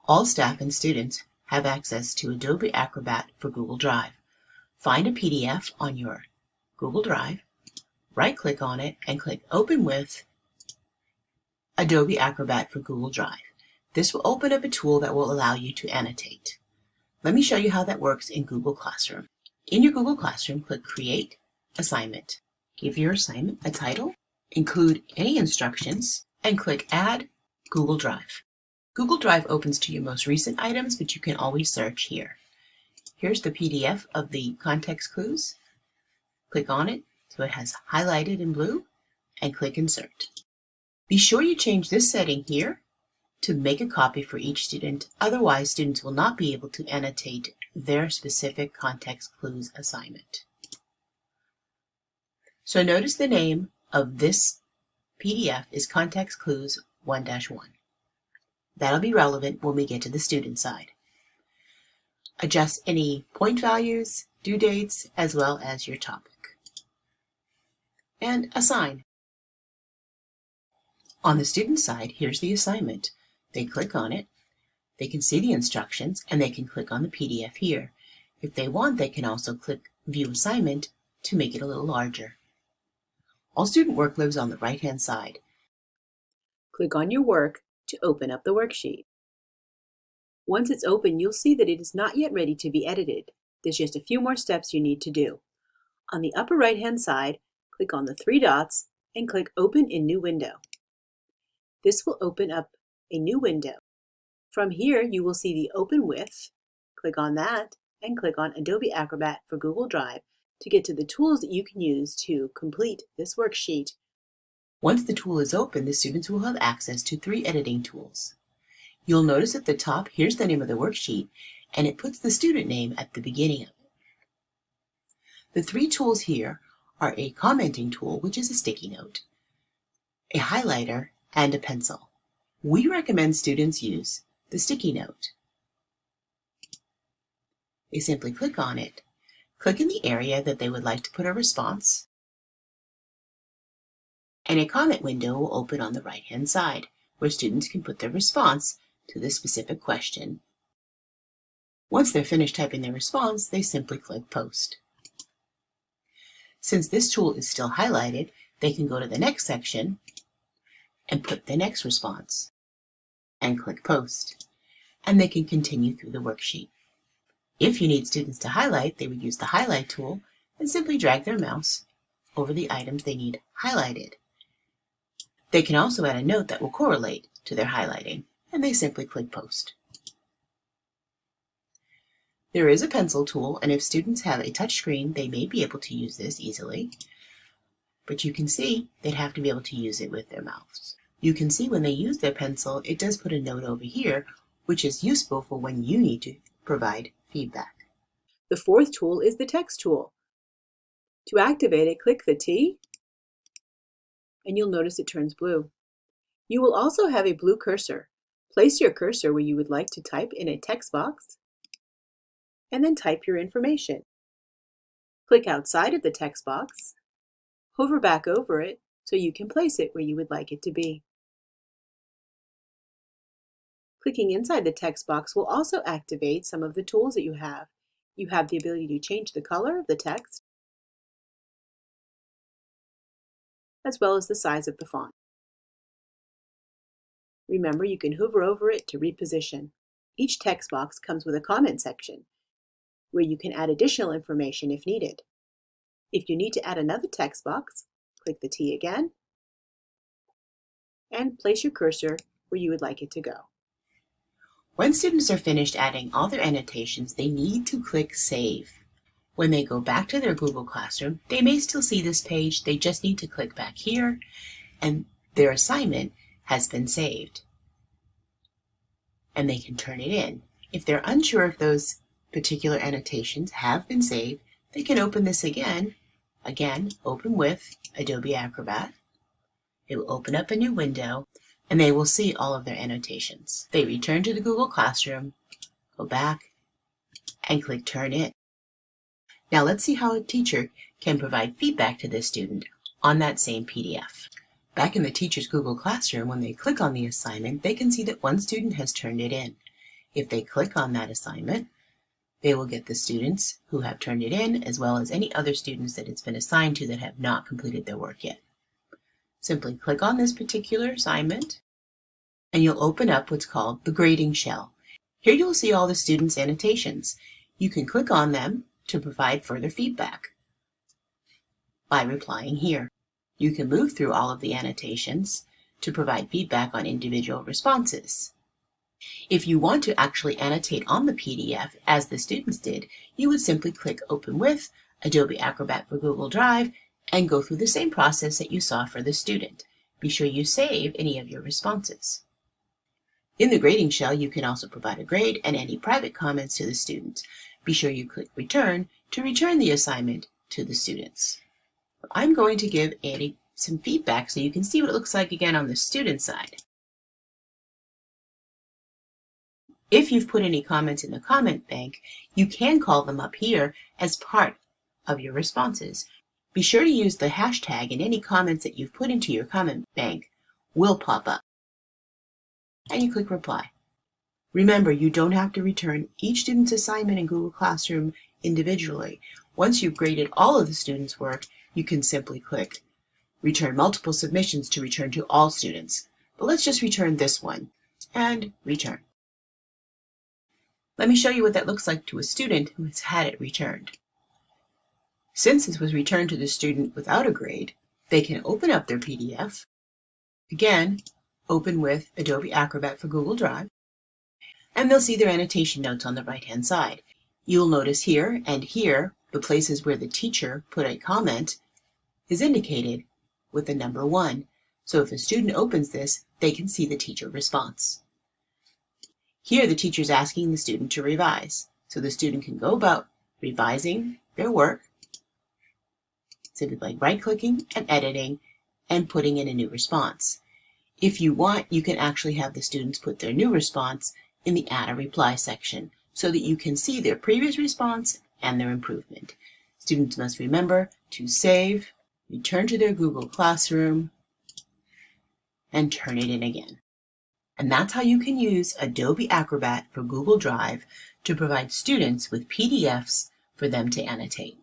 All staff and students have access to Adobe Acrobat for Google Drive. Find a PDF on your Google Drive, right-click on it, and click Open with Adobe Acrobat for Google Drive. This will open up a tool that will allow you to annotate. Let me show you how that works in Google Classroom. In your Google Classroom, click Create Assignment. Give your assignment a title, include any instructions, and click Add Google Drive. Google Drive opens to your most recent items, but you can always search here. Here's the PDF of the context clues. Click on it so it has highlighted in blue, and click Insert. Be sure you change this setting here to make a copy for each student, otherwise students will not be able to annotate their specific context clues assignment. So notice the name of this PDF is Context Clues 1-1. That'll be relevant when we get to the student side. Adjust any point values, due dates, as well as your topic. And assign. On the student side, here's the assignment. They click on it, they can see the instructions, and they can click on the PDF here. If they want, they can also click View Assignment to make it a little larger. All student work lives on the right-hand side. Click on your work to open up the worksheet. Once it's open, you'll see that it is not yet ready to be edited. There's just a few more steps you need to do. On the upper right-hand side, click on the three dots and click Open in New Window. This will open up a new window. From here, you will see the Open With. Click on that and click on Adobe Acrobat for Google Drive to get to the tools that you can use to complete this worksheet. Once the tool is open, the students will have access to 3 editing tools. You'll notice at the top, here's the name of the worksheet, and it puts the student name at the beginning of it. The 3 tools here are a commenting tool, which is a sticky note, a highlighter, and a pencil. We recommend students use the sticky note. They simply click on it, click in the area that they would like to put a response, and a comment window will open on the right-hand side, where students can put their response to the specific question. Once they're finished typing their response, they simply click Post. Since this tool is still highlighted, they can go to the next section and put the next response and click Post, and they can continue through the worksheet. If you need students to highlight, they would use the Highlight tool and simply drag their mouse over the items they need highlighted. They can also add a note that will correlate to their highlighting, and they simply click Post. There is a pencil tool, and if students have a touch screen, they may be able to use this easily, but you can see they'd have to be able to use it with their mouse. You can see when they use their pencil, it does put a note over here, which is useful for when you need to provide feedback. The 4th tool is the text tool. To activate it, click the T, and you'll notice it turns blue. You will also have a blue cursor. Place your cursor where you would like to type in a text box, and then type your information. Click outside of the text box, hover back over it so you can place it where you would like it to be. Clicking inside the text box will also activate some of the tools that you have. You have the ability to change the color of the text, as well as the size of the font. Remember, you can hover over it to reposition. Each text box comes with a comment section, where you can add additional information if needed. If you need to add another text box, click the T again, and place your cursor where you would like it to go. When students are finished adding all their annotations, they need to click Save. When they go back to their Google Classroom, they may still see this page. They just need to click back here, and their assignment has been saved. And they can turn it in. If they're unsure if those particular annotations have been saved, they can open this again. Again, open with Adobe Acrobat. It will open up a new window, and they will see all of their annotations. They return to the Google Classroom, go back, and click Turn In. Now let's see how a teacher can provide feedback to this student on that same PDF. Back in the teacher's Google Classroom, when they click on the assignment, they can see that one student has turned it in. If they click on that assignment, they will get the students who have turned it in, as well as any other students that it's been assigned to that have not completed their work yet. Simply click on this particular assignment, and you'll open up what's called the grading shell. Here you'll see all the students' annotations. You can click on them to provide further feedback by replying here. You can move through all of the annotations to provide feedback on individual responses. If you want to actually annotate on the PDF, as the students did, you would simply click Open with Adobe Acrobat for Google Drive and go through the same process that you saw for the student. Be sure you save any of your responses. In the grading shell, you can also provide a grade and any private comments to the student. Be sure you click Return to return the assignment to the students. I'm going to give Annie some feedback so you can see what it looks like again on the student side. If you've put any comments in the comment bank, you can call them up here as part of your responses. Be sure to use the hashtag, and any comments that you've put into your comment bank will pop up. And you click Reply. Remember, you don't have to return each student's assignment in Google Classroom individually. Once you've graded all of the students' work, you can simply click Return Multiple Submissions to return to all students. But let's just return this one, and return. Let me show you what that looks like to a student who has had it returned. Since this was returned to the student without a grade, they can open up their PDF. Again, open with Adobe Acrobat for Google Drive, and they'll see their annotation notes on the right-hand side. You'll notice here and here the places where the teacher put a comment is indicated with the number 1. So if a student opens this, they can see the teacher response. Here the teacher is asking the student to revise. So the student can go about revising their work simply by right-clicking and editing and putting in a new response. If you want, you can actually have the students put their new response in the Add a Reply section so that you can see their previous response and their improvement. Students must remember to save, return to their Google Classroom, and turn it in again. And that's how you can use Adobe Acrobat for Google Drive to provide students with PDFs for them to annotate.